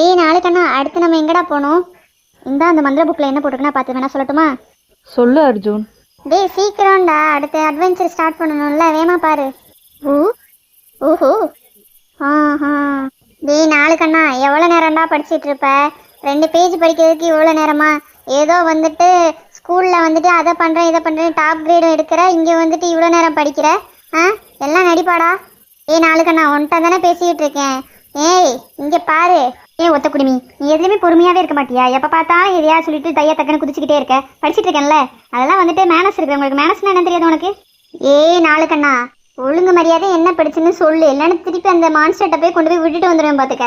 டேய் நாளைக்கண்ணா அடுத்து நம்ம எங்கடா போகணும்? இந்த அந்த மந்திர புக்கில் என்ன போட்டிருக்குன்னா பார்த்து வேணா சொல்லட்டுமா? சொல்லு அர்ஜுன். டேய் சீக்கிரம்டா, அடுத்து அட்வென்ச்சர் ஸ்டார்ட் பண்ணணும்ல, வேமா பாரு. ஊ ஊஹூ ஆஹா. டேய் நாளைக்கண்ணா எவ்வளோ நேரம்டா படிச்சுட்டு இருப்ப? 2 பேஜ் படிக்கிறதுக்கு இவ்வளோ நேரமா? ஏதோ வந்துட்டு ஸ்கூலில் வந்துட்டு அதை பண்ணுறேன் இதை பண்ணுறேன் டாப் கிரேடும் எடுக்கிற, இங்கே வந்துட்டு இவ்வளோ நேரம் படிக்கிற. எல்லாம் நடிப்பாடா. ஏய் நாளைக்கண்ணா உன்கிட்ட தானே பேசிக்கிட்டு இருக்கேன். ஏய் இங்கே பாரு. ஒத்த குடுமி, நீ எதுலையுமே பொறுமையாவே இருக்க மாட்டியா? எப்ப பார்த்தாலும் எதையா சொல்லிட்டு தையா தக்கன்னு குதிச்சுக்கிட்டே இருக்க. படிச்சுட்டு இருக்கேன்ல, அதெல்லாம் வந்துட்டு மேனஸ் இருக்கு. உங்களுக்கு மேனஸ்னா என்ன தெரியாது உனக்கு? நாளுக்கண்ணா ஒழுங்கு மரியாதை என்ன படிச்சுன்னு சொல்லு, இல்லைன்னு திருப்பி அந்த மான்ஸ்டர்ட்ட போய் கொண்டு போய் விட்டுட்டு வந்துடுவேன் பாத்துக்க.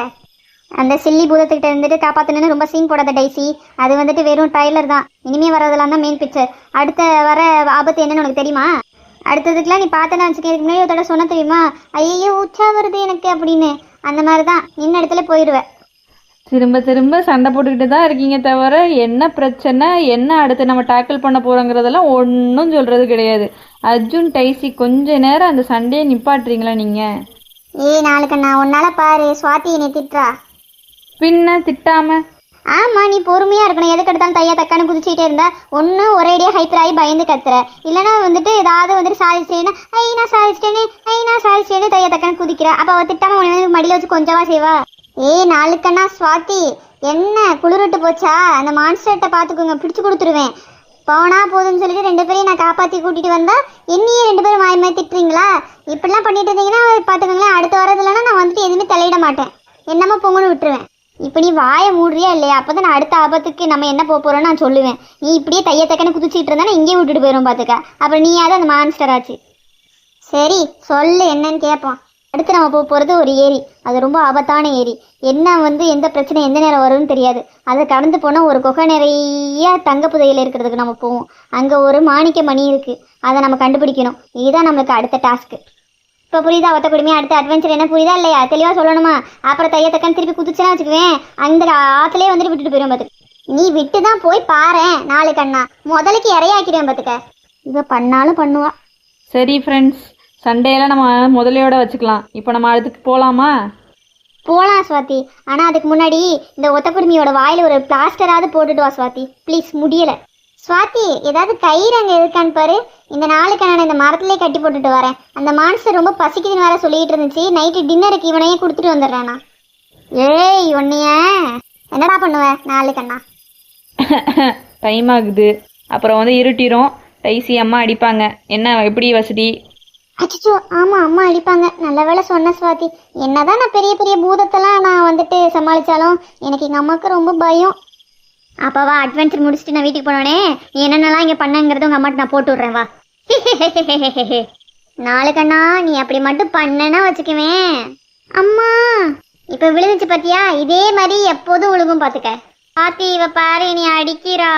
அந்த சில்லி பூதத்துக்கிட்ட இருந்துட்டு காப்பாத்தணுன்னு ரொம்ப சீன் போடாத டைசி. அது வந்துட்டு வெறும் ட்ரைலர் தான். இனிமே வரதெல்லாம் தான் மெயின் பிக்சர். அடுத்த வர ஆபத்து என்னன்னு உனக்கு தெரியுமா? அடுத்ததுக்குலாம் நீ பார்த்தேன்னு வச்சுக்க, முன்னாடி ஒரு தடவை சொன்ன தெரியுமா, ஐயோ உச்சா வருது எனக்கு அப்படின்னு. அந்த மாதிரி தான் நின்ன இடத்துல போயிடுவேன். திரும்ப திரும்ப சண்டை போட்டுக்கிட்டு தான் இருக்கீங்க தவிர என்ன பிரச்சனை, என்ன அடுத்து நம்ம டேக்கிள் பண்ண போகிறோங்கிறதெல்லாம் ஒன்றும் சொல்கிறது கிடையாது. அர்ஜுன் டைசி கொஞ்ச நேரம் அந்த சண்டையை நிப்பாட்டுறீங்களா நீங்கள்? நாளுக்கண்ணா உன்னால பாரு சுவாதி என்னை திட்டுறா. பின்ன திட்டாம? ஆமாம், நீ பொறுமையாக இருக்கணும். எதுக்கு எடுத்தாலும் தையா தக்கான்னு குதிச்சுட்டே இருந்தா ஒன்று ஒரேடியாக ஹைப்பர் ஆகி பயந்து கத்துற, இல்லைனா வந்துட்டு ஏதாவது வந்துட்டு சாதிச்சிட்டேன்னா நான் சாதிச்சிட்டேன்னு தையா தக்கான்னு குதிக்கிற. அப்போ அவள் திட்டாமல் உன்னை மடியில் வச்சு கொஞ்சமா செய்வா. நாளுக்கண்ணா ஸ்வாதி என்ன குளிர்விட்டு போச்சா? அந்த மான்ஸ்டர்கிட்ட பார்த்துக்கோங்க, பிடிச்சு கொடுத்துருவேன். போனா போதுன்னு சொல்லிட்டு 2 பேரையும் நான் காப்பாற்றி கூட்டிகிட்டு வந்தா என்னையே 2 பேரும் மாறி மாறி திட்டுறீங்களா? இப்படிலாம் பண்ணிட்டு இருந்தீங்கன்னா பார்த்துக்கோங்களேன், அடுத்த வரதுலன்னா நான் வந்துட்டு எதுவுமே தலையிட மாட்டேன். என்னமோ பொங்கன்னு விட்டுருவேன். இப்போ நீ வாயை மூடுறியா இல்லையா? அப்போ தான் நான் அடுத்த ஆபத்துக்கு நம்ம என்ன போகிறோன்னு நான் சொல்லுவேன். நீ இப்படியே தையத்தக்கன்னு குதிச்சிட்டு இருந்தா நான் இங்கேயே விட்டுட்டு போயிடும் பார்த்துக்க. அப்புறம் நீயாவது அந்த மான்ஸ்டர் ஆச்சு. சரி சொல்லு என்னன்னு கேட்போம். அடுத்து நம்ம போகிறது ஒரு ஏரி. அது ரொம்ப ஆபத்தான ஏரி. எந்த பிரச்சனை எந்த நேரம் வரும்னு தெரியாது. அதை கடந்து போனால் ஒரு குகை நிறைய தங்க புதையில் இருக்கிறதுக்கு நம்ம போவோம். அங்கே ஒரு மாணிக்க மணி இருக்குது, அதை நம்ம கண்டுபிடிக்கணும். இதுதான் நம்மளுக்கு அடுத்த டாஸ்க்கு. இப்போ புரியுதா ஒத்த குடுமையாக? அடுத்த அட்வென்ச்சர் என்ன புரியுதா இல்லையா? தெளிவாக சொல்லணுமா? அப்புறம் தையத்தக்கன்னு திருப்பி குதிச்சுன்னா வச்சுக்குவேன், அந்த ஆற்றுலேயே வந்துட்டு விட்டுட்டு போயிடும் பார்த்துக்க. நீ விட்டு தான் போய் பாரு நாளுக்கண்ணா, முதலுக்கு இறையாக்கிடுவேன் பார்த்துக்க. இவ பண்ணாலும் பண்ணுவா. சரி ஃப்ரெண்ட்ஸ், சண்டேலாம் நம்ம முதலையோட வச்சுக்கலாம். இப்போ நம்ம அதுக்கு போகலாமா? போகலாம் ஸ்வாதி. ஆனால் அதுக்கு முன்னாடி இந்த ஒத்த குடுமையோட வாயில் ஒரு பிளாஸ்டராவது போட்டுட்டு வா ஸ்வாதி ப்ளீஸ். முடியலை ஸ்வாதி, ஏதாவது கயிறு அங்கே இருக்கான்னு பாரு. இந்த நாளுக்கு நான் இந்த மரத்துலேயே கட்டி போட்டுட்டு வரேன். அந்த மான்ஸ்டர் ரொம்ப பசிக்குதுன்னு வேற சொல்லிட்டு இருந்துச்சு. நைட்டு டின்னருக்கு இவனையே கொடுத்துட்டு வந்துடுறேண்ணா. உன்னைய என்னடா பண்ணுவேன் நாளுக்கண்ணா? டைம் ஆகுது, அப்புறம் வந்து இருட்டிரும். டைசி அம்மா அடிப்பாங்க. என்ன எப்படி வசதி? அச்சோ ஆமாம், அம்மா அடிப்பாங்க. நல்ல வேலை சொன்ன ஸ்வாதி. என்னதான் நான் பெரிய பெரிய பூதத்தெல்லாம் நான் வந்துட்டு சமாளித்தாலும் எனக்கு எங்கள் அம்மாவுக்கு ரொம்ப பயம். அப்பாவா அட்வென்ச்சர் முடிச்சுட்டு நான் வீட்டுக்கு போனோடனே நீ என்னென்னலாம் இங்கே பண்ணங்கிறது உங்கள் அம்மாட்ட நான் போட்டு விட்றேன் வா. நாளுக்கண்ணா நீ அப்படி மட்டும் பண்ணனா வச்சுக்குவேன். அம்மா இப்போ விழுந்துச்சு பார்த்தியா? இதே மாதிரி எப்போதும் விழுகும் பார்த்துக்க. பாத்தி இவ பாரு நீ அடிக்கிறா.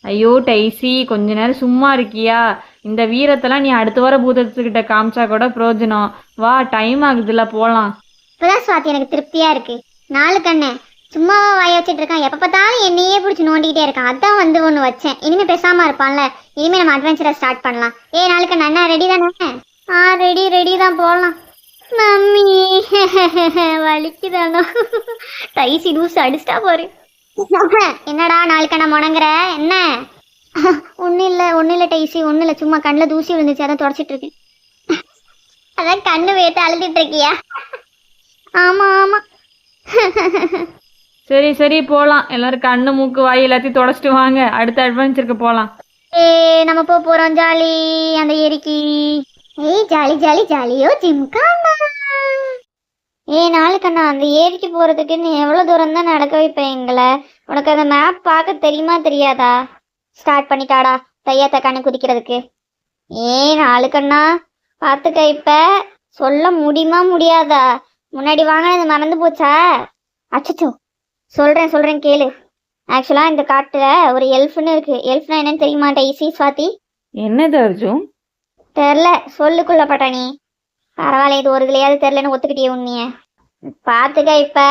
ஐயோ டைசி, கொஞ்ச நேரம் சும்மா இருக்கியா? இந்த வீரத்தெல்லாம் நீ அடுத்த வர பூதத்துக்கிட்ட காமிச்சா கூட பிரயோஜனம். வா, டைம் ஆகுதுல்ல, போகலாம். இப்போதான் ஸ்வாதி எனக்கு திருப்தியாக இருக்கு. நாளுக்கண்ணே சும்மாவா வாய வச்சுட்டு இருக்கான்? எப்போ பார்த்தாலும் என்னையே பிடிச்சி நோண்டிக்கிட்டே இருக்கான். அதான் வந்து ஒன்று வச்சேன். இனிமேல் பேசாமல் இருப்பான்ல. இனிமேல் நம்ம அட்வென்ச்சரை ஸ்டார்ட் பண்ணலாம். நாளுக்கண்ணா அண்ணா ரெடி தானே? ரெடி தான், போகலாம். மம்மி வலிக்குதானோ? டைசி லூஸ் அடிச்சிட்டா போரு. என்னடா நாளுக்கண்ணா முணங்குற? என்ன? ஒன்றும் இல்லை டைசி, ஒன்றும் இல்லை. சும்மா கண்ணில் தூசி விழுந்துச்சு, அதான் தொடச்சிட்டு இருக்கேன். அதான் கண்ணு வேட்டு அழுதுட்டு இருக்கியா? ஆமாம். சரி சரி போகலாம். எல்லாரும் கண்ணு மூக்கு வாய் எல்லாத்தையும் தொடச்சிட்டு வாங்க, அடுத்த அட்வென்ச்சருக்கு போகலாம். நம்ம போகிறோம் ஜாலி அந்த ஏரிக்கு. ஜாலி ஜாலி ஜாலியோ ஜிம்கானா. நாளுக்கண்ணா அந்த ஏரிக்கு போகிறதுக்கு நீ எவ்வளோ தூரம் தான் நடக்க வைப்பேன் எங்களை? உனக்கு அந்த மேப் பார்க்க தெரியுமா தெரியாதா? ஸ்டார்ட் பண்ணிட்டாடா தையா தக்கானு குதிக்கிறதுக்கு. நாளுக்கண்ணா பார்த்துக்க. இப்போ சொல்ல முடியுமா முடியாதா? முன்னாடி வாங்கினது மறந்து போச்சா? அச்சோ சொல்கிறேன் கேளு. ஆக்சுவலாக இந்த காட்டில் ஒரு எல்ஃப்னு இருக்குது. எல்ஃப்னா என்னன்னு தெரியுமா டைசி ஸ்வாதி? என்னது அர்ஜுன்? தெரில, சொல்லுக்குள்ள பட்டாணி. பரவாயில்ல, இது ஒரு இதுலையாவது தெரிலன்னு ஒத்துக்கிட்டே உண்மைய. பார்த்துக்க, இப்போ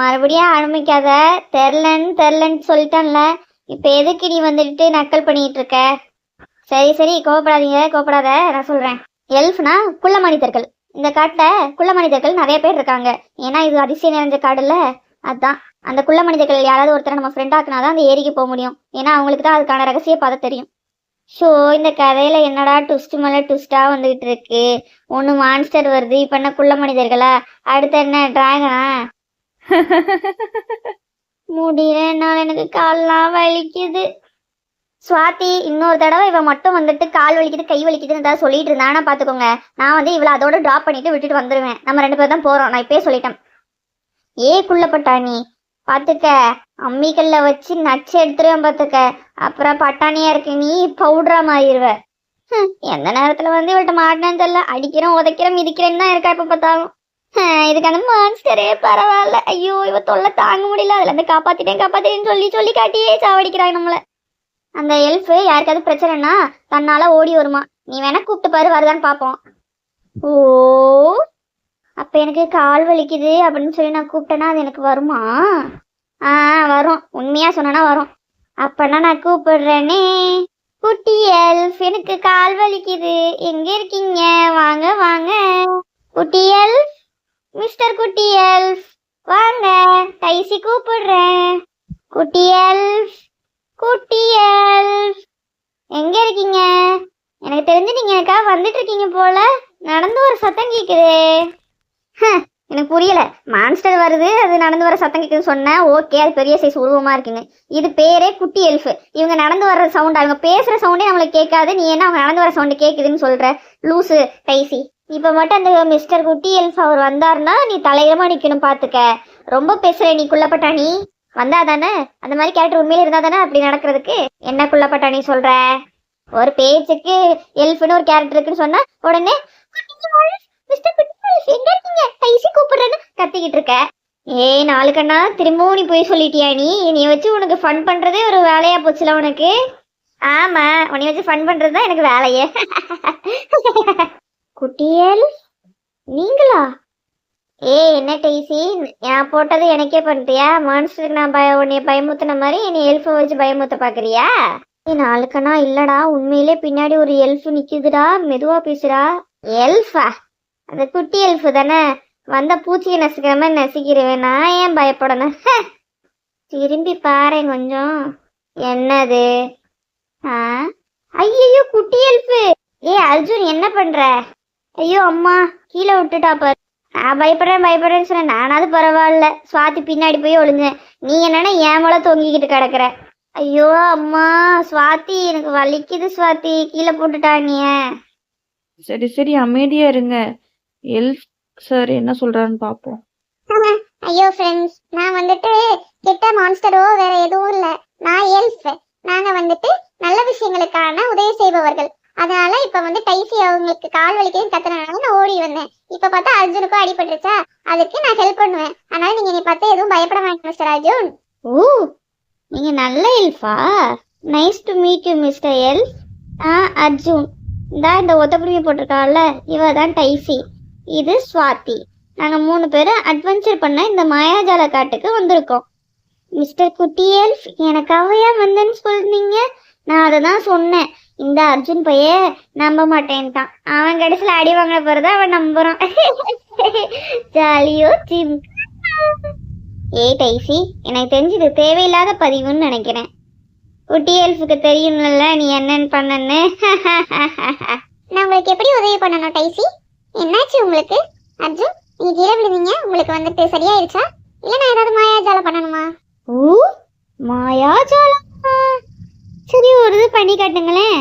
மறுபடியும் ஆரம்பிக்காத. தெரிலன்னு சொல்லிட்டேன்ல. இப்போ எதுக்கு நீ வந்துட்டு நக்கல் பண்ணிட்டு இருக்க? சரி கோபப்படாத, நான் சொல்கிறேன். எல்ஃப்னா குள்ள மனிதர்கள். இந்த காட்டில் குள்ள மனிதர்கள் நிறைய பேர் இருக்காங்க. ஏன்னா இது அதிசயம் நிறைஞ்ச காடுல, அதான் அந்த குள்ள மனிதர்கள் யாராவது ஒருத்தரை நம்ம ஃப்ரெண்ட் ஆக்குனாதான் அந்த ஏரிக்கு போக முடியும். ஏன்னா அவங்களுக்கு தான் அதுக்கான ரகசிய பாதை தெரியும். ஷோ இந்த கதையில என்னடா ட்விஸ்ட் மேல ட்விஸ்டா வந்துகிட்டு இருக்கு. ஒண்ணு மான்ஸ்டர் வருது, இப்ப என்ன குள்ள மனிதர்களா, அடுத்து என்ன டிராகனா? முடியல, என்னால எனக்கு கால்லாம் வலிக்குது. சுவாதி இன்னொரு தடவை இவ மட்டும் வந்துட்டு கால் வலிக்குது கை வலிக்குதுன்னு ஏதாவது சொல்லிட்டு இருந்தானா பாத்துக்கோங்க, நான் வந்து இவளை அதோட டிராப் பண்ணிட்டு விட்டுட்டு வந்துருவேன். நம்ம 2 பேர் தான் போறோம், நான் இப்பயே சொல்லிட்டேன். குள்ள பட்டாணி பாத்துக்க, அம்மிக்கல்ல வச்சு நச்சு எடுத்துருவேன் பாத்துக்க. அப்புறம் பட்டாணியா இருக்கு நீ பவுடரா மாறிடுவ. எந்த நேரத்துல வந்து இவள்கிட்ட மாட்டினேன்னு தெரியல, அடிக்கிறேன் உதைக்கிறேன் மிதிக்கிறேன்னு தான் இருக்கா இப்ப பார்த்தாலும். இதுக்கு அந்த மான்ஸ்டரே பரவாயில்ல. ஐயோ இவ தொல்லை தாங்க முடியல, அதுல இருந்து காப்பாத்திட்டேன்னு சொல்லி சொல்லி காட்டியே சாவடிக்கிறாங்க நம்மள. அந்த எல்ஃப் யாருக்காவது பிரச்சனைனா தன்னால ஓடி வருமா, நீ வேணா கூப்பிட்டு பாரு, வருதான்னு பாப்போம். ஓ அப்ப எனக்கு கால் வலிக்குது அப்படின்னு சொல்லி நான் கூப்பிட்டேன்னா அது எனக்கு வருமா? வரும், உண்மையா சொன்னா வரும். அப்பனா நான் கூப்பிடுறேனே. குட்டி எல்ஃப் எனக்கு கால் வலிக்குது, எங்க இருக்கீங்க, வாங்க வாங்க. குட்டி எல்ஃப், மிஸ்டர் குட்டி எல்ஃப் வாங்க, டைசி கூப்பிடுறேன். குட்டி எல்ஃப், குட்டி எல்ஃப் எங்க இருக்கீங்க? எனக்கு தெரிஞ்சு நீங்க எனக்காக வந்துட்டு இருக்கீங்க போல, நடந்து ஒரு சத்தம் கேக்குது. எனக்கு புரியல, மான்ஸ்டர் வருது அது நடந்து வர சத்தம் கேக்குதுன்னு சொன்னேன், ஓகே அது பெரிய சைஸ் உருவமா இருக்குங்க. இது பேரே குட்டி எல்ஃப். இவங்க நடந்து வர்ற சவுண்ட், அவங்க பேசுற சவுண்டே நம்மளுக்கு கேட்காது, நீ என்ன அவங்க நடந்து வர சவுண்டு கேக்குதுன்னு சொல்ற லூசு டைசி. இப்ப மட்டும் அந்த மிஸ்டர் குட்டி எல்ஃப் அவர் வந்தாருன்னா நீ தலையிடமா நிக்கணும் பாத்துக்க. ரொம்ப பேசுற நீ குள்ளப்பட்டாணி. வந்தாதானே அந்த மாதிரி கேரக்டர் உண்மையில இருந்தா தானே அப்படி நடக்கிறதுக்கு. என்ன குள்ளப்பட்டாணி சொல்ற? ஒரு பேச்சுக்கு எல்ஃப்னு ஒரு கேரக்டர் இருக்குன்னு சொன்னா உடனே கூப்பிடுறேன்னு கத்திக்கிட்டு இருக்க. நாளுக்கண்ணா திரும்பவும் நீ போய் சொல்லிட்டியா? நீ வச்சு உனக்கு ஃபன் பண்றதே ஒரு வேலையா போச்சுல உனக்கு. ஆமா, உன்னை வச்சு ஃபன் பண்றதுதான் எனக்கு வேலையே. குட்டியல் நீங்களா? என்ன டைசி, நான் போட்டது எனக்கே பண்ணிட்டியா? மான்ஸ்டருக்கு நான் உன்னைய பயமுத்தின மாதிரி என்னை எல்ஃபை வச்சு பயமுத்த பாக்குறியா? நாளுக்கண்ணா இல்லடா, உண்மையிலே பின்னாடி ஒரு எல்ஃப் நிக்குதுடா, மெதுவா பேசுடா. எல்ஃபா? அந்த குட்டி எல்ஃபு தானே, வந்த பூச்சியை நசுக்கிற மாதிரி நசுக்கிடுவேன், நான் ஏன் பயப்படணும்? திரும்பி பாரு கொஞ்சம். என்னது? ஐயோ குட்டி எல்ஃபு. அர்ஜுன் என்ன பண்ற? ஐயோ அம்மா கீழே விட்டுட்டா பாரு. நான் பயப்படுறேன்னு சொன்னேன், நானாவது பரவாயில்ல சுவாதி பின்னாடி போய் ஒளிஞ்சேன். நீ என்னன்னா ஏன் மேல தொங்கிக்கிட்டு கிடக்குற. ஐயோ அம்மா சுவாதி எனக்கு வலிக்குது சுவாதி, கீழே போட்டுட்டா நீ. சரி அமைதியா இருங்க, எல்ஃப் சார் என்ன சொல்றாருன்னு பாப்போம். ஐயோ ஃப்ரெண்ட்ஸ், நான் வந்துட்டு கெட்ட மான்ஸ்டரோ வேற எதுவும் இல்ல, நான் எல்ஃப். நாங்க வந்துட்டு நல்ல விஷயங்களுக்கான உதவி செய்பவர்கள். அதனால இப்ப வந்து டைசி அவங்களுக்கு கால் வலிக்குதுன்னு கத்துனால நான் ஓடி வந்தேன். இப்ப பார்த்தா அர்ஜுனுக்கும் அடிபட்டுருச்சா, அதுக்கு நான் ஹெல்ப் பண்ணுவேன். அதனால நீங்க என்னை பார்த்தா எதுவும் பயப்பட வேண்டாம் மிஸ்டர் அர்ஜுன். நீங்க நல்ல எல்ஃபா? Nice to meet you mister elf. Arjun இந்த ஒத்தப்புடிமை போட்டிருக்காள்ல இவ தான் டைசி, இது ஸ்வாதி. நாங்க 3 பேரும் அட்வென்ச்சர் பண்ண இந்த மாயாஜால காட்டுக்கு வந்திருக்கோம். மிஸ்டர் குட்டி எல்ஃப் எனக்காவையா வந்தேன்னு சொல்றீங்க? நான் அதை தான் சொன்னேன். இந்த அர்ஜுன் பைய நம்ப மாட்டேன்ட்டான், அவன் கடைசியில் அடி வாங்கின பிறகு அவன் நம்புறான். ஜாலியோ ஜிம். டைசி, எனக்கு தெரிஞ்சது தேவையில்லாத பதிவுன்னு நினைக்கிறேன். குட்டி எல்ஃபுக்கு தெரியும்ல நீ என்னன்னு பண்ணன்னு. நான் உங்களுக்கு எப்படி உதவி பண்ணணும் டைசி? என்னாச்சு உங்களுக்கு? அர்ஜுன் நீங்க கீழே விழுவீங்க, உங்களுக்கு வந்துட்டு சரியாயிருச்சா இல்ல நான் ஏதாவது மாயாஜாலம் பண்ணணுமா? மாயாஜாலமா? சரி ஒரு இது பண்ணி காட்டுங்களேன்.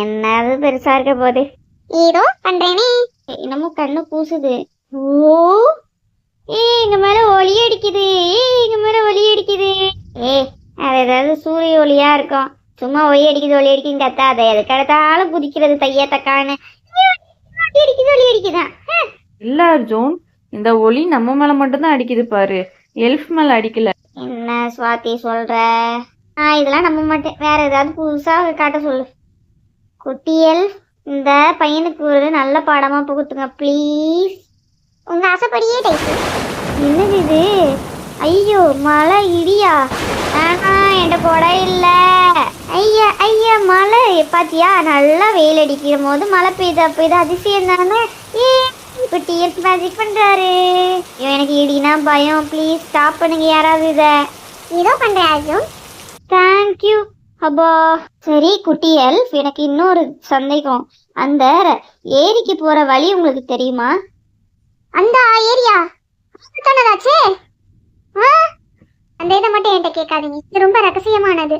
என்னது பெருசா இருக்க போகுது, ஏதோ பண்றேனே. என்னமோ கண்ணு கூசுது. எங்க மேல ஒளி அடிக்குது, எங்க மேல ஒளி அடிக்குது. அது ஏதாவது சூரிய ஒளியா இருக்கும், சும்மா ஒளி அடிக்குதுன்னு கத்தாத, எதுக்கு எடுத்தாலும் குதிக்கிறது தையா தக்கான்னு அடிக்குது ஒளி அடிக்குதான். இல்ல அர்ஜுன், இந்த ஒளி நம்ம மேல மட்டும்தான் அடிக்குது பாரு, எல்ஃப் மேல அடிக்கல. என்ன சுவாதி சொல்ற? இதெல்லாம் நம்ப மாட்டேன், வேற ஏதாவது புதுசா காட்ட சொல்லு. குட்டி எல்ஃப், இந்த பையனுக்கு ஒரு நல்ல பாடமா புகுத்துங்க ப்ளீஸ். உங்க ஆசைப்படியே டைசி. என்னது இது? ஐயோ மழை இடியா? என்கிட்ட கொடை இல்ல. ஐயா மழை பாத்தியா, நல்லா வெயில் அடிக்கிற போது மழை பெய்யுது, அப்ப இது அதிசயம் தானே. இப்போ டிஎஸ் மேஜிக் பண்றாரு. ஐயோ எனக்கு இடினா பயம். ப்ளீஸ் ஸ்டாப் பண்ணுங்க யாராவது இதை. ஏதோ பண்றேன் அர்ஜுன். தேங்க்யூ. அப்பா சரி குட்டி எல்ஃப், எனக்கு இன்னொரு சந்தேகம். அந்த ஏரிக்கு போற வழி உங்களுக்கு தெரியுமா? அந்த ஏரியா சொன்னதாச்சே. அந்த இதை மட்டும் என்கிட்ட கேட்காதீங்க, இது ரொம்ப ரகசியமானது.